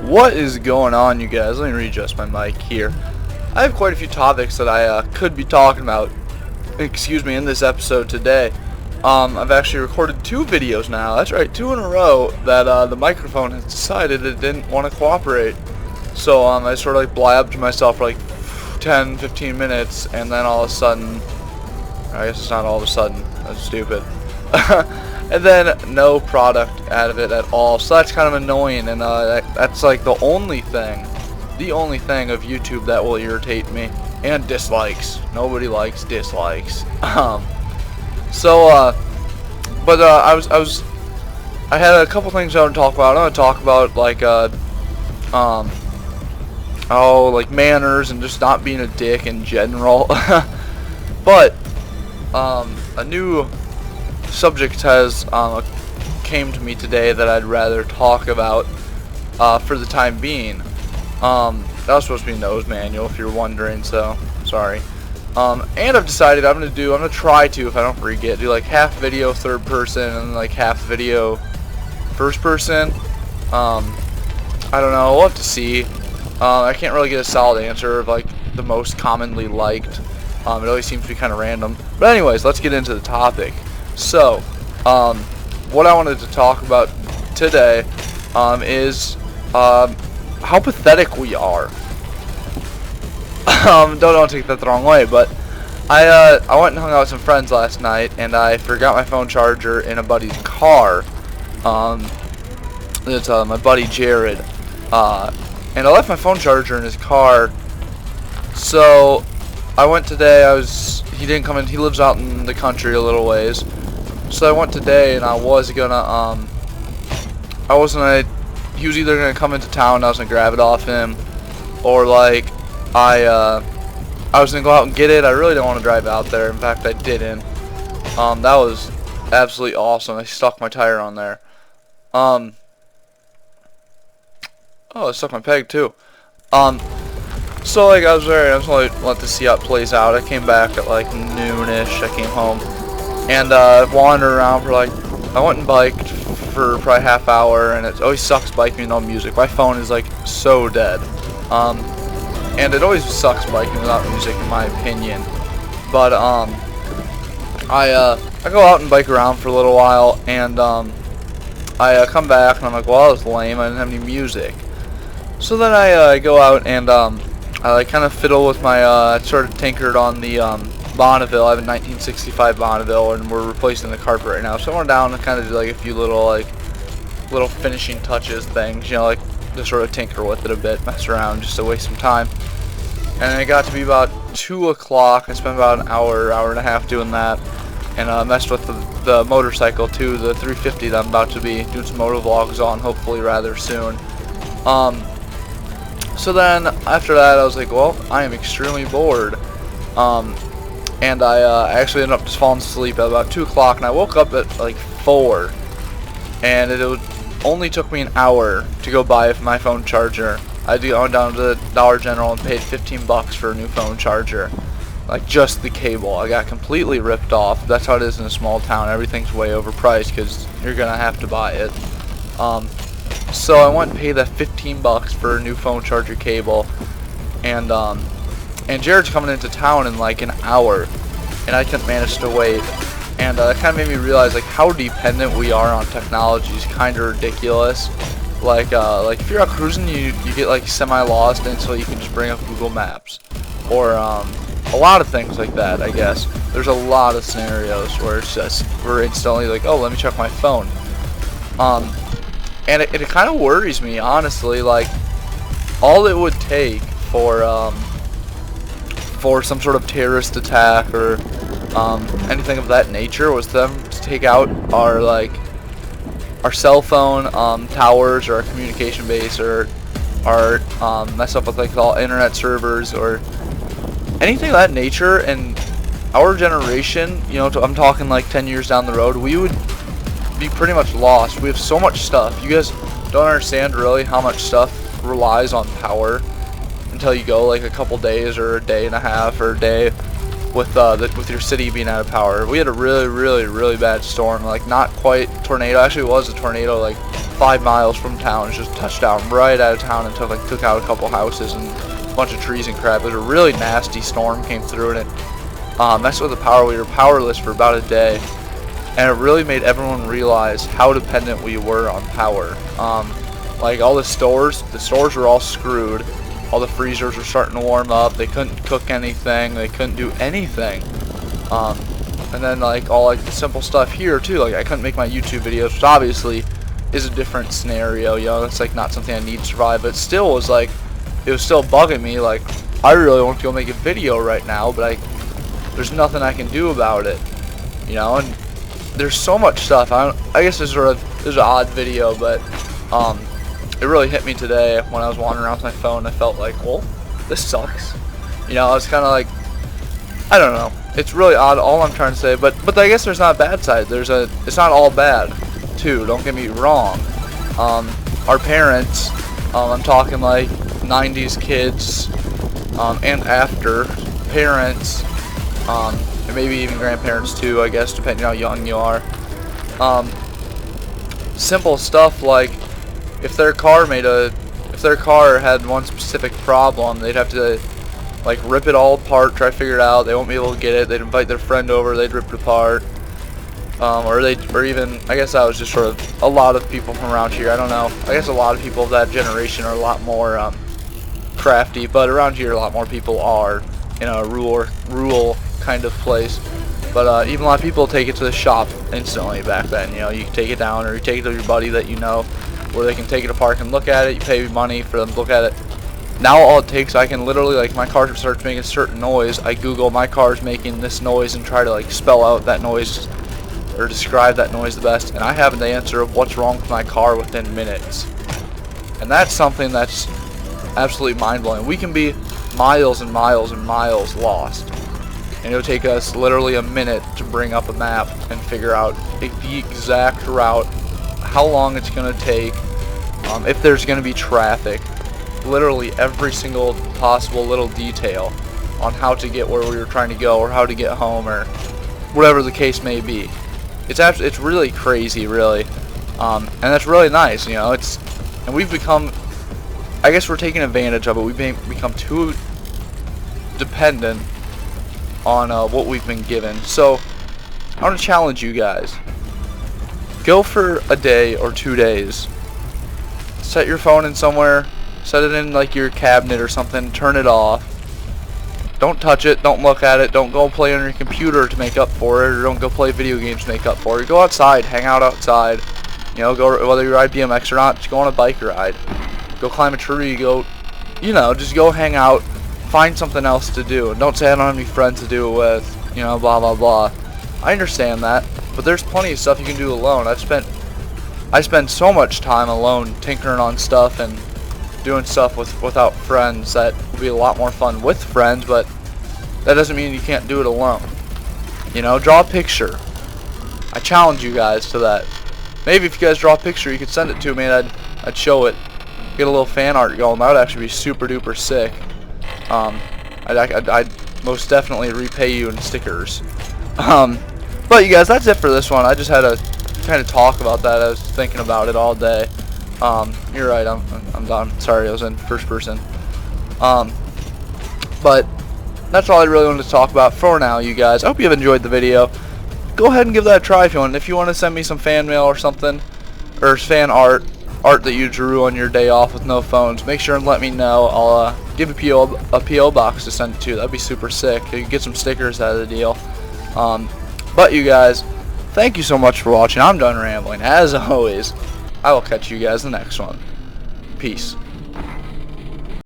What is going on, you guys? Let me readjust my mic here. I have quite a few topics that I could be talking about, in this episode today. I've actually recorded 2 videos now, that's right, 2 in a row, that the microphone has decided it didn't want to cooperate. So I sort of like blabbed to myself for like 10-15 minutes, and then all of a sudden, I guess it's not all of a sudden, that's stupid. And then no product out of it at all, so that's kind of annoying, and that's like the only thing of YouTube that will irritate me. And dislikes. Nobody likes dislikes. I had a couple things I want to talk about. I want to talk about like like manners and just not being a dick in general. But a new subject has came to me today that I'd rather talk about for the time being. That was supposed to be nose manual if you're wondering, so sorry. And I've decided I'm gonna try to, if I don't forget, do like half video third person and like half video first person. I don't know, we'll have to see. I can't really get a solid answer of like the most commonly liked. It always seems to be kind of random. But anyways, let's get into the topic. So, what I wanted to talk about today is how pathetic we are. Don't take that the wrong way, but I went and hung out with some friends last night, and I forgot my phone charger in a buddy's car. It's my buddy Jared, and I left my phone charger in his car. So I went today. He didn't come in. He lives out in the country a little ways. So I went today, and he was either gonna come into town and I was gonna grab it off him, or like I was gonna go out and get it. I really didn't want to drive out there. In fact, I didn't. That was absolutely awesome. I stuck my tire on there. Oh, I stuck my peg too. So like I was gonna let to see how it plays out. I came back at like noonish. I came home and wandered around for like, I went and biked for probably half hour, and it always sucks biking with no music. My phone is like so dead, and it always sucks biking without music in my opinion. But I go out and bike around for a little while, and I come back and I'm like, well, that was lame, I didn't have any music. So then I go out and I like kind of fiddle with my sort of tinkered on the Bonneville. I have a 1965 Bonneville, and we're replacing the carpet right now. So I went down and kind of do like a few little finishing touches things, you know, like just sort of tinker with it a bit, mess around just to waste some time. And then it got to be about 2 o'clock. I spent about an hour and a half doing that, and messed with the motorcycle too, the 350 that I'm about to be doing some moto vlogs on, hopefully rather soon. So then after that, I was like, well, I am extremely bored. And I actually ended up just falling asleep at about 2 o'clock, and I woke up at like 4, and it only took me an hour to go buy my phone charger. I went down to the Dollar General and paid 15 bucks for a new phone charger, like just the cable. I got completely ripped off. That's how it is in a small town. Everything's way overpriced because you're gonna have to buy it. So I went and paid that 15 bucks for a new phone charger cable, and Jared's coming into town in like an hour, and I couldn't manage to wait. And that kind of made me realize like how dependent we are on technology is kind of ridiculous. Like if you're out cruising, you get like semi-lost, and so you can just bring up Google Maps, or a lot of things like that. I guess there's a lot of scenarios where it's just we're instantly like, oh, let me check my phone. And it kind of worries me, honestly. Like all it would take for some sort of terrorist attack or anything of that nature was them to take out our cell phone towers or our communication base, or our mess up with like all internet servers or anything of that nature. And our generation, you know, I'm talking like 10 years down the road, we would be pretty much lost. We have so much stuff. You guys don't understand really how much stuff relies on power until you go like a couple days or a day and a half or a day with your city being out of power. We had a really bad storm, like not quite tornado. Actually, it was a tornado like 5 miles from town. Just touched down right out of town and took out a couple houses and a bunch of trees and crap. It was a really nasty storm came through, and it messed with the power. We were powerless for about a day, and it really made everyone realize how dependent we were on power. Like all the stores were all screwed. All the freezers were starting to warm up. They couldn't cook anything. They couldn't do anything. And then like all like the simple stuff here too. Like I couldn't make my YouTube videos, which obviously is a different scenario. You know, it's like not something I need to survive, but still was like it was still bugging me. Like I really want to go make a video right now, but there's nothing I can do about it. You know, and there's so much stuff. I guess this is an odd video, but it really hit me today when I was wandering around with my phone. I felt like, well, this sucks. You know, it's kind of like, I don't know. It's really odd, all I'm trying to say, but I guess there's not a bad side. It's not all bad, too. Don't get me wrong. Our parents, I'm talking like 90s kids, and after parents, and maybe even grandparents too, I guess, depending on how young you are. Simple stuff like if their car had one specific problem, they'd have to like rip it all apart, try to figure it out. They won't be able to get it. They'd invite their friend over, they'd rip it apart, or even, I guess that was just sort of a lot of people from around here. I don't know. I guess a lot of people of that generation are a lot more crafty, but around here a lot more people are in a rural kind of place. But even a lot of people take it to the shop instantly back then. You know, you can take it down, or you take it to your buddy that you know, where they can take it apart and look at it. You pay money for them to look at it. Now all it takes, I can literally, like, my car starts making a certain noise, I Google my car's making this noise and try to like spell out that noise or describe that noise the best, and I have the answer of what's wrong with my car within minutes. And that's something that's absolutely mind-blowing. We can be miles and miles and miles lost, and it'll take us literally a minute to bring up a map and figure out the exact route, how long it's going to take, if there's going to be traffic, literally every single possible little detail on how to get where we were trying to go, or how to get home, or whatever the case may be. It's really crazy, really, and that's really nice. You know, and we've become, I guess we're taking advantage of it. We've become too dependent on what we've been given. So I want to challenge you guys. Go for a day or 2 days. Set your phone in somewhere. Set it in like your cabinet or something. Turn it off. Don't touch it. Don't look at it. Don't go play on your computer to make up for it, or don't go play video games to make up for it. Go outside. Hang out outside. You know, go, whether you ride BMX or not, just go on a bike ride. Go climb a tree. Go, you know, just go hang out. Find something else to do. And don't say I don't have any friends to do it with. You know, blah blah blah. I understand that, but there's plenty of stuff you can do alone. I spend so much time alone tinkering on stuff and doing stuff without friends that would be a lot more fun with friends, but that doesn't mean you can't do it alone. You know, draw a picture. I challenge you guys to that. Maybe if you guys draw a picture, you could send it to me and I'd show it. Get a little fan art going. That would actually be super duper sick. I'd most definitely repay you in stickers. But you guys, that's it for this one. I just had to kind of talk about that. I was thinking about it all day. You're right, I'm done. Sorry, I was in first person. But that's all I really wanted to talk about for now, you guys. I hope you have enjoyed the video. Go ahead and give that a try if you want. If you want to send me some fan mail or something, or fan art that you drew on your day off with no phones, make sure and let me know. I'll give a PO box to send it to. That'd be super sick. You can get some stickers out of the deal. But you guys, thank you so much for watching. I'm done rambling. As always, I will catch you guys in the next one. Peace.